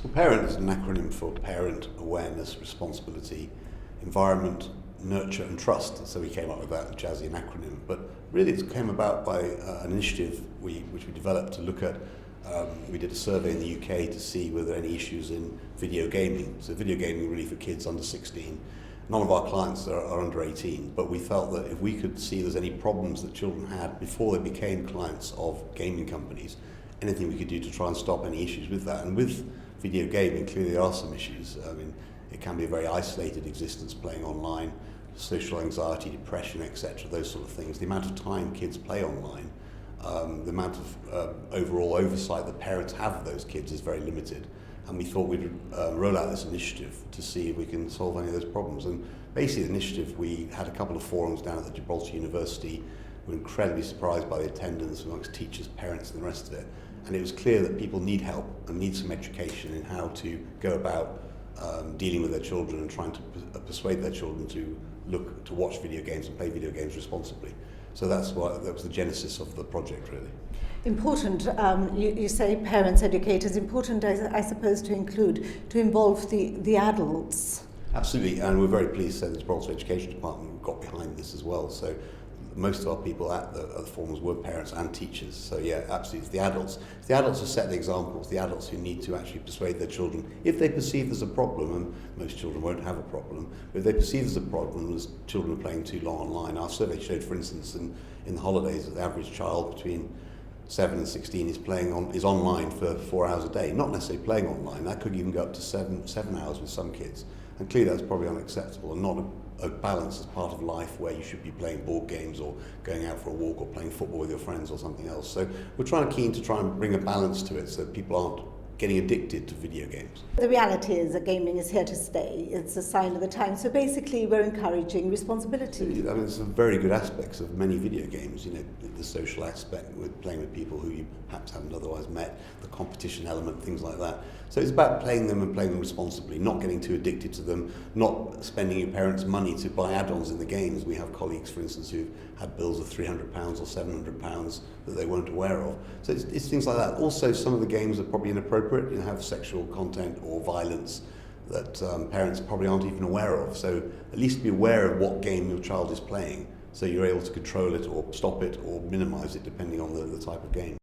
Well, parent is an acronym for parent, awareness, responsibility, environment, nurture and trust. So we came up with that jazzy acronym. But really it came about by an initiative which we developed to look at, we did a survey in the UK to see were there any issues in video gaming. So video gaming really for kids under 16. None of our clients are under 18, but we felt that if we could see there's any problems that children had before they became clients of gaming companies, anything we could do to try and stop any issues with that. And with video gaming, clearly there are some issues. I mean, it can be a very isolated existence playing online, social anxiety, depression, etc., those sort of things. The amount of time kids play online, the amount of overall oversight that parents have of those kids is very limited. And we thought we'd roll out this initiative to see if we can solve any of those problems. And basically the initiative, we had a couple of forums down at the Gibraltar University. We were incredibly surprised by the attendance amongst teachers, parents and the rest of it. And it was clear that people need help and need some education in how to go about dealing with their children and trying to persuade their children to watch video games and play video games responsibly. So that was the genesis of the project, really. Important, you say parents, educators, important I suppose to involve the adults. Absolutely, and we're very pleased to say the Gibraltar Education Department got behind this as well. So most of our people at the forums were parents and teachers. So yeah, absolutely, it's the adults. It's the adults who set the examples, the adults who need to actually persuade their children. If they perceive there's a problem, and most children won't have a problem, but if they perceive there's a problem, as children are playing too long online. Our survey showed, for instance, in the holidays, that the average child between 7 and 16 is online for 4 hours a day. Not necessarily playing online, that could even go up to seven hours with some kids. And clearly that's probably unacceptable and not a balance as part of life where you should be playing board games or going out for a walk or playing football with your friends or something else. So we're keen to try and bring a balance to it so that people aren't getting addicted to video games. The reality is that gaming is here to stay. It's a sign of the time. So basically we're encouraging responsibility. I mean, there's some very good aspects of many video games, you know, the social aspect with playing with people who you perhaps haven't otherwise met, the competition element, things like that. So it's about playing them and playing them responsibly, not getting too addicted to them, not spending your parents' money to buy add-ons in the games. We have colleagues, for instance, who've had bills of £300 or £700 that they weren't aware of. So it's things like that. Also, some of the games are probably inappropriate, you know, have sexual content or violence that parents probably aren't even aware of. So at least be aware of what game your child is playing, so you're able to control it or stop it or minimise it depending on the type of game.